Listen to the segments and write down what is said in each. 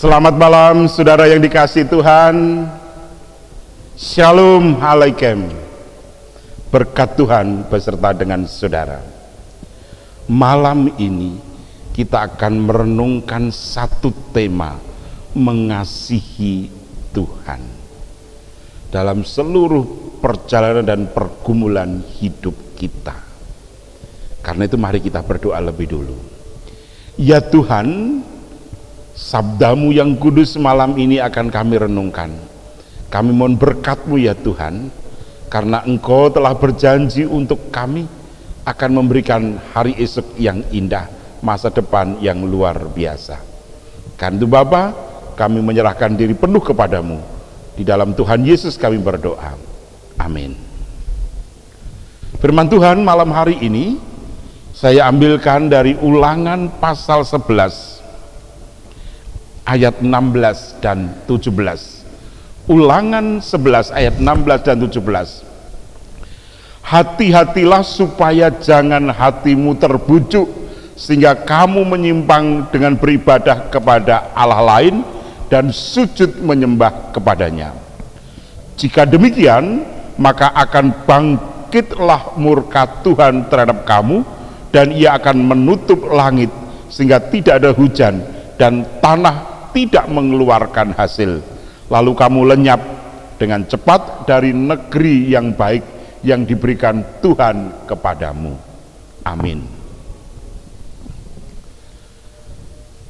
Selamat malam saudara yang dikasihi Tuhan. Shalom alaikum. Berkat Tuhan beserta dengan saudara. Malam ini kita akan merenungkan satu tema, mengasihi Tuhan dalam seluruh perjalanan dan pergumulan hidup kita. Karena itu mari kita berdoa lebih dulu. Ya Tuhan, sabdamu yang kudus malam ini akan kami renungkan. Kami mohon berkat-Mu ya Tuhan, karena Engkau telah berjanji untuk kami akan memberikan hari esok yang indah, masa depan yang luar biasa. Karena itu Bapa, kami menyerahkan diri penuh kepadamu. Di dalam Tuhan Yesus kami berdoa. Amin. Firman Tuhan malam hari ini saya ambilkan dari Ulangan pasal 11 ayat 16 dan 17. Ulangan 11 ayat 16 dan 17. Hati-hatilah supaya jangan hatimu terbujuk sehingga kamu menyimpang dengan beribadah kepada Allah lain dan sujud menyembah kepadanya. Jika demikian, maka akan bangkitlah murka Tuhan terhadap kamu, dan ia akan menutup langit sehingga tidak ada hujan dan tanah tidak mengeluarkan hasil. Lalu kamu lenyap dengan cepat dari negeri yang baik yang diberikan Tuhan kepadamu. Amin.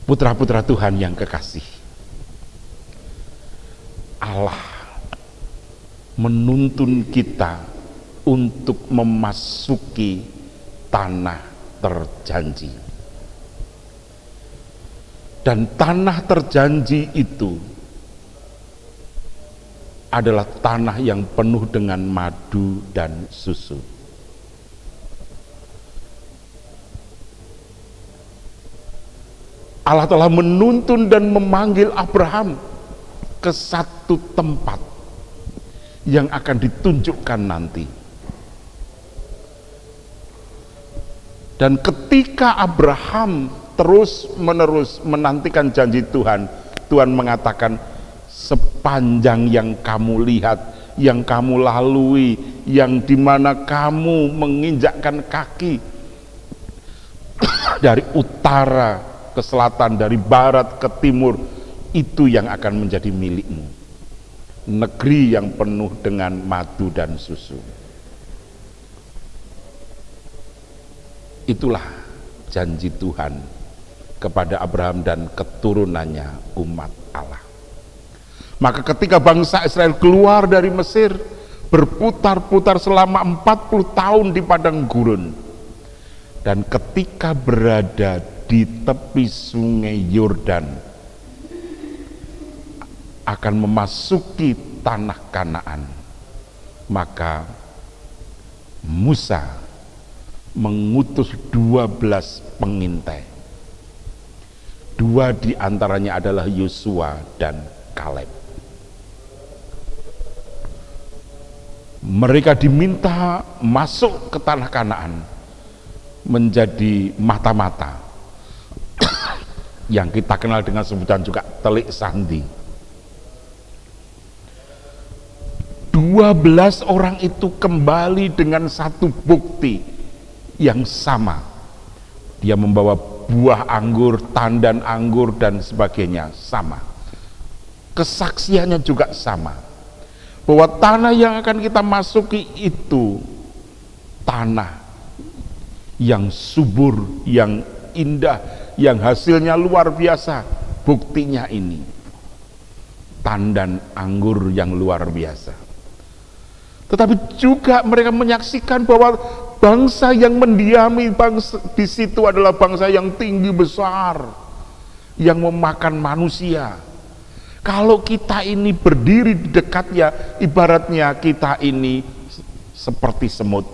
Putra-putra Tuhan yang kekasih, Allah menuntun kita untuk memasuki tanah terjanji. Dan tanah terjanji itu adalah tanah yang penuh dengan madu dan susu. Allah telah menuntun dan memanggil Abraham ke satu tempat yang akan ditunjukkan nanti. Dan ketika Abraham terus-menerus menantikan janji Tuhan, Tuhan mengatakan, sepanjang yang kamu lihat, yang kamu lalui, yang dimana kamu menginjakkan kaki dari utara ke selatan, dari barat ke timur, itu yang akan menjadi milikmu. Negeri yang penuh dengan madu dan susu. Itulah janji Tuhan kepada Abraham dan keturunannya, umat Allah. Maka ketika bangsa Israel keluar dari Mesir, berputar-putar selama 40 tahun di padang gurun, dan ketika berada di tepi sungai Yordan akan memasuki tanah Kanaan, maka Musa mengutus 12 pengintai. 2 di antaranya adalah Yosua dan Kaleb. Mereka diminta masuk ke tanah Kanaan menjadi mata-mata yang kita kenal dengan sebutan juga telik sandi. 12 orang itu kembali dengan satu bukti yang sama. Dia membawa buah anggur, tandan anggur dan sebagainya, sama. Kesaksiannya juga sama, bahwa tanah yang akan kita masuki itu tanah yang subur, yang indah, yang hasilnya luar biasa. Buktinya ini tandan anggur yang luar biasa. Tetapi juga mereka menyaksikan bahwa bangsa yang mendiami bangsa di situ adalah bangsa yang tinggi besar, yang memakan manusia. Kalau kita ini berdiri di dekatnya, ibaratnya kita ini seperti semut,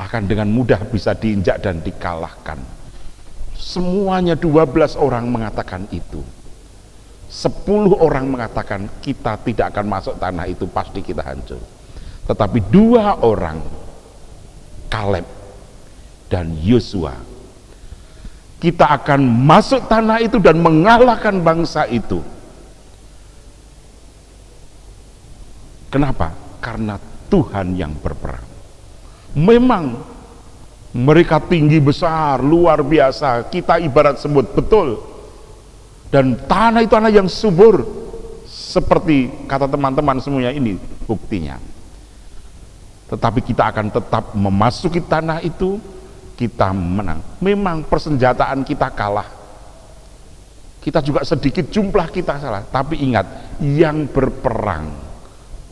akan dengan mudah bisa diinjak dan dikalahkan. Semuanya 12 orang mengatakan itu. 10 orang mengatakan kita tidak akan masuk tanah itu, pasti kita hancur. Tetapi 2 orang, Kaleb dan Yosua, kita akan masuk tanah itu dan mengalahkan bangsa itu. Kenapa? Karena Tuhan yang berperang. Memang mereka tinggi besar, luar biasa, kita ibarat semut, betul. Dan tanah itu tanah yang subur, seperti kata teman-teman semuanya, ini buktinya. Tetapi kita akan tetap memasuki tanah itu, kita menang. Memang persenjataan kita kalah, kita juga sedikit jumlah kita salah, tapi ingat, yang berperang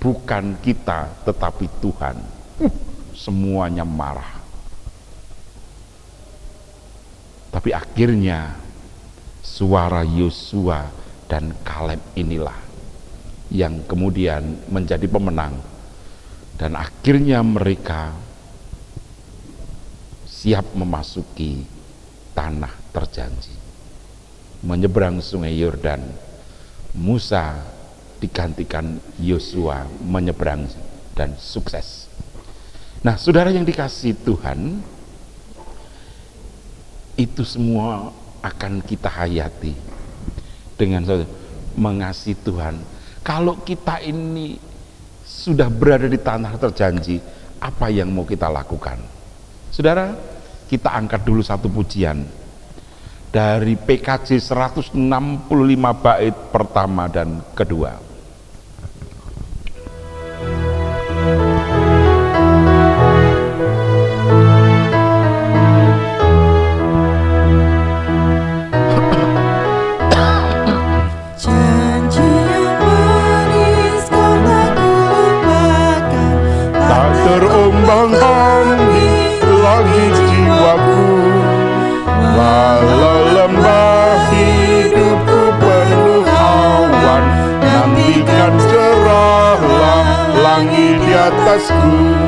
bukan kita tetapi Tuhan. Semuanya marah. Tapi akhirnya suara Yosua dan Kaleb inilah yang kemudian menjadi pemenang, dan akhirnya mereka siap memasuki tanah terjanji, menyeberang sungai Yordan. Musa digantikan Yosua menyeberang dan sukses. Nah, saudara yang dikasihi Tuhan, itu semua akan kita hayati dengan mengasihi Tuhan. Kalau kita ini sudah berada di tanah terjanji, apa yang mau kita lakukan? Saudara, kita angkat dulu satu pujian dari PKJ 165 bait pertama dan kedua. Terombang-ambing langit jiwaku, walau lembah hidupku penuh awan, nantikan cerahlah langit di atasku.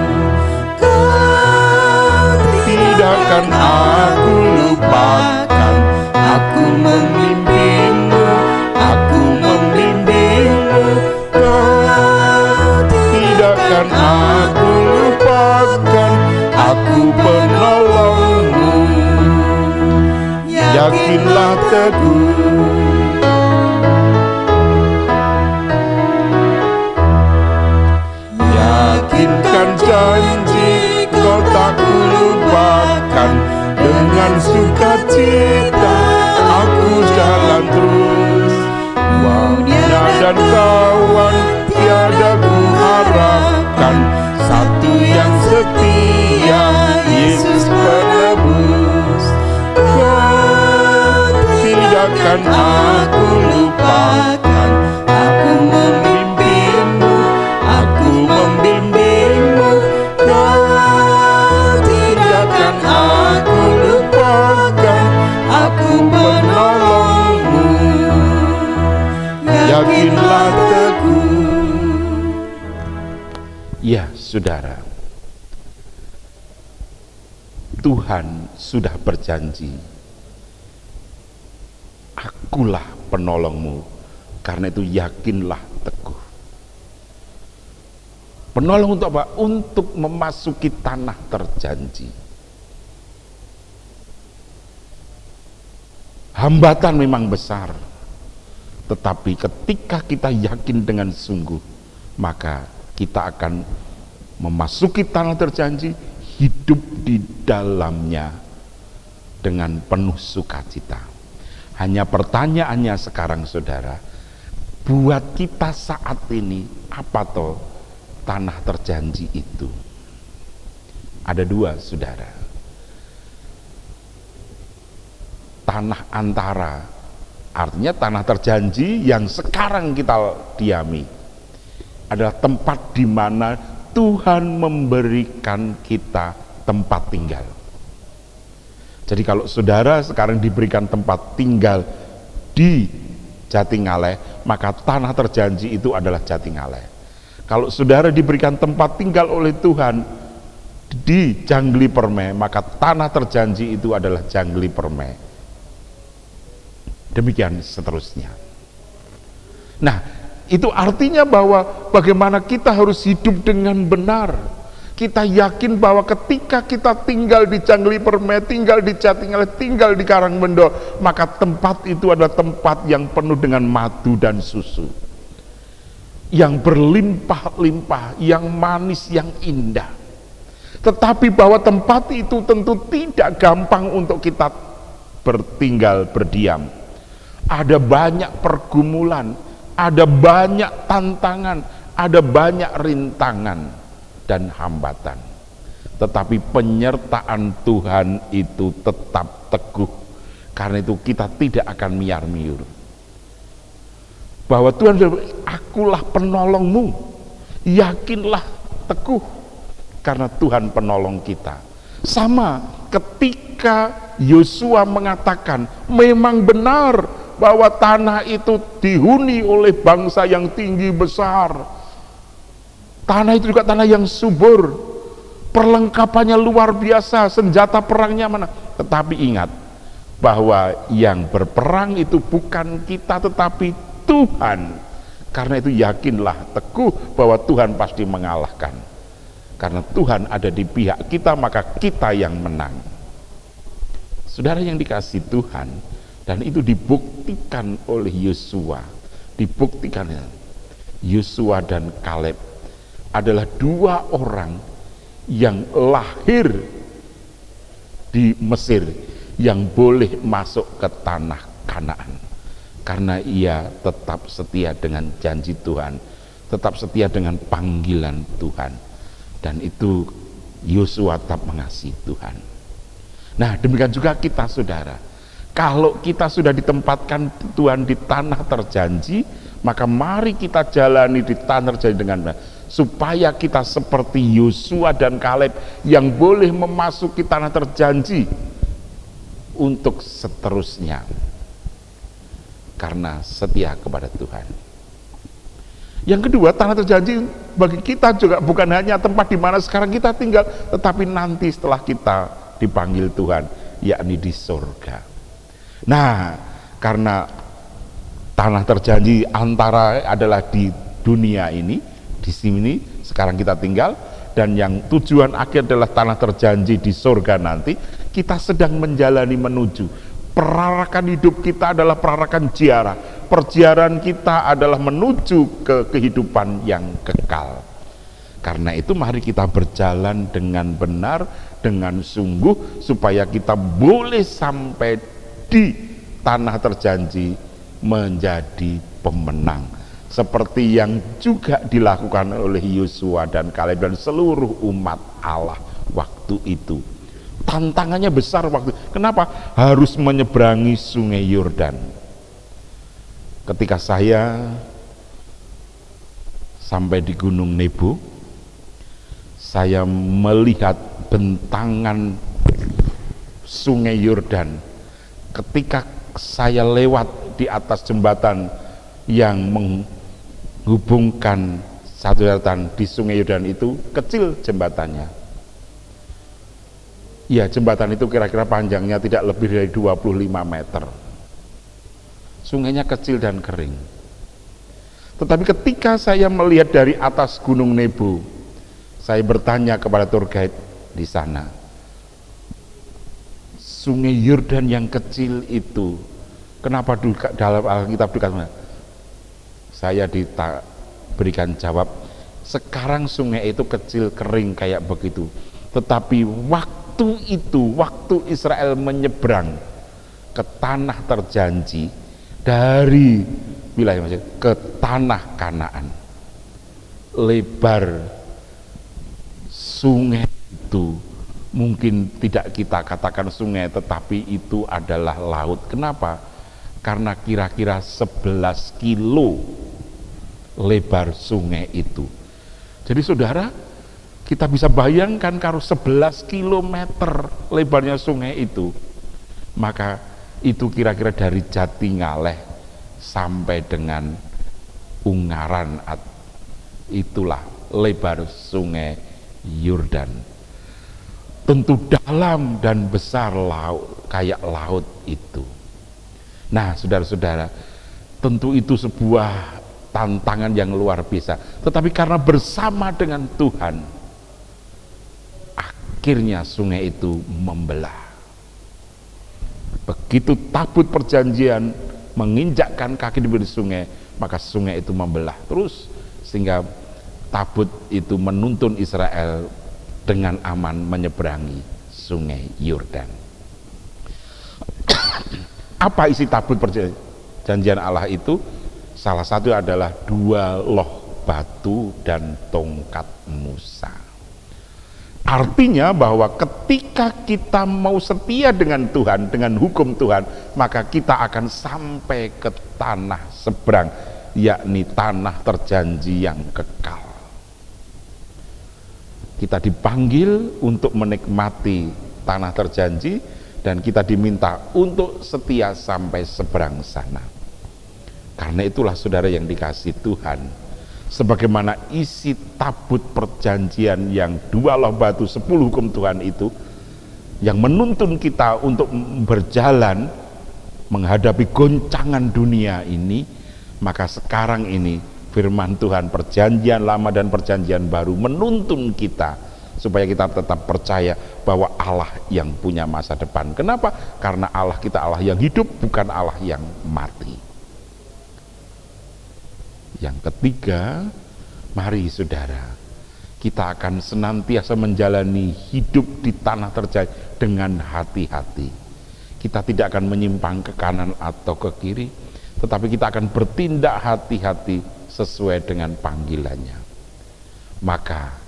Tidakkan aku lupakan, aku membimbingmu, aku membimbingmu. Tidakkan aku lupakan, aku penolongmu. Yakinlah teguh, yakinkan janji, kau tak kulupakan. Dengan sukacita aku jalan terus, dunia dan kawan tiada ku harapkan, satu yang setia, Yesus penebus. Tidakkan aku lupakan, aku membimbingmu, aku membimbingmu. Tidakkan aku lupakan, aku penolongmu. Yakinlah teguh. Ya, saudara, Tuhan sudah berjanji, akulah penolongmu. Karena itu yakinlah teguh. Penolong untuk apa? Untuk memasuki tanah terjanji. Hambatan memang besar, tetapi ketika kita yakin dengan sungguh, maka kita akan memasuki tanah terjanji, hidup di dalamnya dengan penuh sukacita. Hanya pertanyaannya sekarang, saudara, buat kita saat ini, apa toh tanah terjanji itu? Ada dua, saudara. Tanah antara, artinya tanah terjanji yang sekarang kita diami, adalah tempat di mana Tuhan memberikan kita tempat tinggal. Jadi kalau saudara sekarang diberikan tempat tinggal di Jatingaleh, maka tanah terjanji itu adalah Jatingaleh. Kalau saudara diberikan tempat tinggal oleh Tuhan di Jangli Permai, maka tanah terjanji itu adalah Jangli Permai. Demikian seterusnya. Nah, itu artinya bahwa bagaimana kita harus hidup dengan benar. Kita yakin bahwa ketika kita tinggal di Canggli Permai, tinggal di Jatingaleh, tinggal di Karangbendo, maka tempat itu adalah tempat yang penuh dengan madu dan susu, yang berlimpah-limpah, yang manis, yang indah. Tetapi bahwa tempat itu tentu tidak gampang untuk kita bertinggal, berdiam. Ada banyak pergumulan, ada banyak tantangan, ada banyak rintangan dan hambatan. Tetapi penyertaan Tuhan itu tetap teguh. Karena itu kita tidak akan miar-miur. Bahwa Tuhan bilang, akulah penolongmu. Yakinlah, teguh. Karena Tuhan penolong kita. Sama ketika Yosua mengatakan, memang benar bahwa tanah itu dihuni oleh bangsa yang tinggi besar. Tanah itu juga tanah yang subur, perlengkapannya luar biasa, senjata perangnya mana. Tetapi ingat bahwa yang berperang itu bukan kita tetapi Tuhan. Karena itu yakinlah, teguh bahwa Tuhan pasti mengalahkan. Karena Tuhan ada di pihak kita, maka kita yang menang. Saudara yang dikasihi Tuhan, dan itu dibuktikan oleh Yosua. Dibuktikan Yosua dan Kaleb adalah dua orang yang lahir di Mesir yang boleh masuk ke tanah Kanaan karena ia tetap setia dengan janji Tuhan, tetap setia dengan panggilan Tuhan, dan itu Yosua tetap mengasihi Tuhan. Nah, demikian juga kita, saudara. Kalau kita sudah ditempatkan Tuhan di tanah terjanji, maka mari kita jalani di tanah terjanji dengan benar, supaya kita seperti Yosua dan Kaleb yang boleh memasuki tanah terjanji untuk seterusnya, karena setia kepada Tuhan. Yang kedua, tanah terjanji bagi kita juga bukan hanya tempat di mana sekarang kita tinggal, tetapi nanti setelah kita dipanggil Tuhan, yakni di surga. Nah, karena tanah terjanji antara adalah di dunia ini, di sini sekarang kita tinggal, dan yang tujuan akhir adalah tanah terjanji di surga nanti. Kita sedang menjalani menuju. Perarakan hidup kita adalah perarakan ziarah. Perjalanan kita adalah menuju ke kehidupan yang kekal. Karena itu mari kita berjalan dengan benar, dengan sungguh, supaya kita boleh sampai di tanah terjanji menjadi pemenang, seperti yang juga dilakukan oleh Yosua dan Kaleb dan seluruh umat Allah waktu itu. Tantangannya besar waktu. Kenapa? Harus menyeberangi sungai Yordan. Ketika saya sampai di Gunung Nebo, saya melihat bentangan sungai Yordan. Ketika saya lewat di atas jembatan yang menghubungkan satu daratan di sungai Yordan itu, kecil jembatannya. Ya, jembatan itu kira-kira panjangnya tidak lebih dari 25 meter. Sungainya kecil dan kering. Tetapi ketika saya melihat dari atas Gunung Nebo, saya bertanya kepada tour guide di sana, sungai Yordan yang kecil itu, kenapa dalam Alkitab dikatakan? Saya diberikan jawab, sekarang sungai itu kecil kering kayak begitu, tetapi waktu itu, waktu Israel menyeberang ke tanah terjanji dari wilayah Mesir ke tanah Kanaan, lebar sungai itu mungkin tidak kita katakan sungai, tetapi itu adalah laut. Kenapa? Karena kira-kira 11 kilo lebar sungai itu. Jadi saudara, kita bisa bayangkan kalau 11 kilometer lebarnya sungai itu, maka itu kira-kira dari Jatingaleh sampai dengan Ungaran, itulah lebar sungai Yordan. Tentu dalam dan besar laut, kayak laut itu. Nah, saudara-saudara, tentu itu sebuah tantangan yang luar biasa. Tetapi karena bersama dengan Tuhan, Akhirnya sungai itu membelah. Begitu tabut perjanjian menginjakkan kaki di pinggir sungai, maka sungai itu membelah terus, sehingga tabut itu menuntun Israel dengan aman menyeberangi sungai Yordan. Apa isi tabut perjanjian Allah itu? Salah satu adalah 2 loh batu dan tongkat Musa. Artinya bahwa ketika kita mau setia dengan Tuhan, dengan hukum Tuhan, maka kita akan sampai ke tanah seberang, yakni tanah terjanji yang kekal. Kita dipanggil untuk menikmati tanah terjanji, dan kita diminta untuk setia sampai seberang sana. Karena itulah saudara yang dikasihi Tuhan, sebagaimana isi tabut perjanjian yang 2 loh batu 10 hukum Tuhan itu, yang menuntun kita untuk berjalan menghadapi goncangan dunia ini, maka sekarang ini firman Tuhan perjanjian lama dan perjanjian baru menuntun kita supaya kita tetap percaya bahwa Allah yang punya masa depan. Kenapa? Karena Allah kita Allah yang hidup, bukan Allah yang mati. Yang ketiga, mari saudara, kita akan senantiasa menjalani hidup di tanah terjanji dengan hati-hati. Kita tidak akan menyimpang ke kanan atau ke kiri, tetapi kita akan bertindak hati-hati sesuai dengan panggilannya. Maka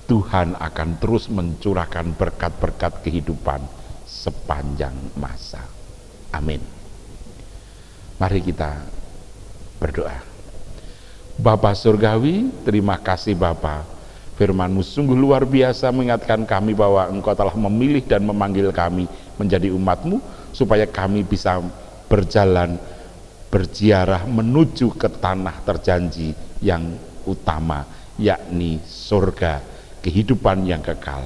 Tuhan akan terus mencurahkan berkat-berkat kehidupan sepanjang masa. Amin. Mari kita berdoa. Bapa Surgawi, terima kasih Bapa. Firman-Mu sungguh luar biasa mengingatkan kami bahwa Engkau telah memilih dan memanggil kami menjadi umat-Mu, supaya kami bisa berjalan, berziarah menuju ke tanah terjanji yang utama, yakni surga, kehidupan yang kekal.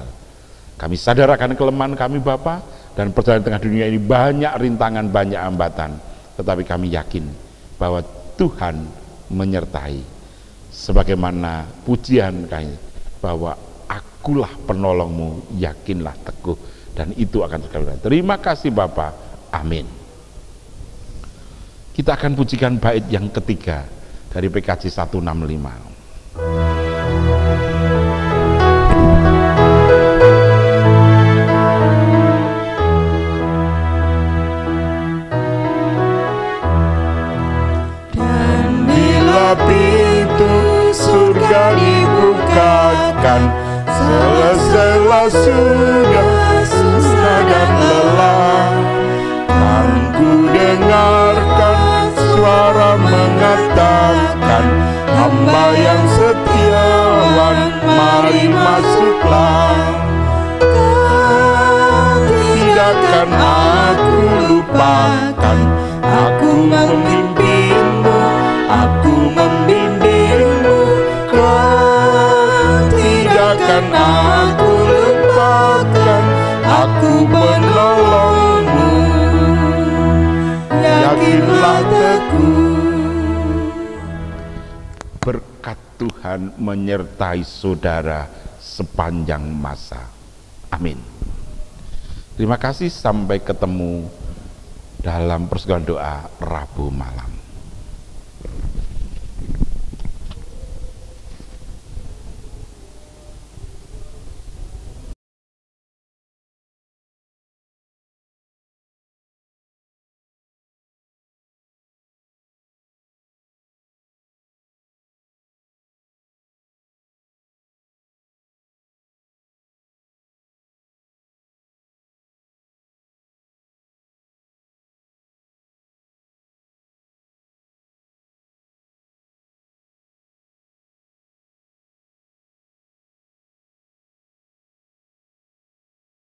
Kami sadar akan kelemahan kami Bapa, dan perjalanan tengah dunia ini banyak rintangan, banyak hambatan, tetapi kami yakin bahwa Tuhan menyertai, sebagaimana pujian kami bahwa akulah penolongmu, yakinlah teguh, dan itu akan terkabul. Terima kasih Bapa. Amin. Kita akan pujikan bait yang ketiga dari PKJ 165. Pintu surga dibukakan, selesailah sudah susah dan lelah. Kan ku dengarkan suara mengatakan, hamba yang setiawan, mari masuklah. Tidakkan aku lupakan, aku memimpinmu, aku membimbingmu. Kau tidakkan aku lupakan, aku penolongmu, yakinlah teguh. Berkat Tuhan menyertai saudara sepanjang masa. Amin. Terima kasih, sampai ketemu dalam persekutuan doa Rabu malam.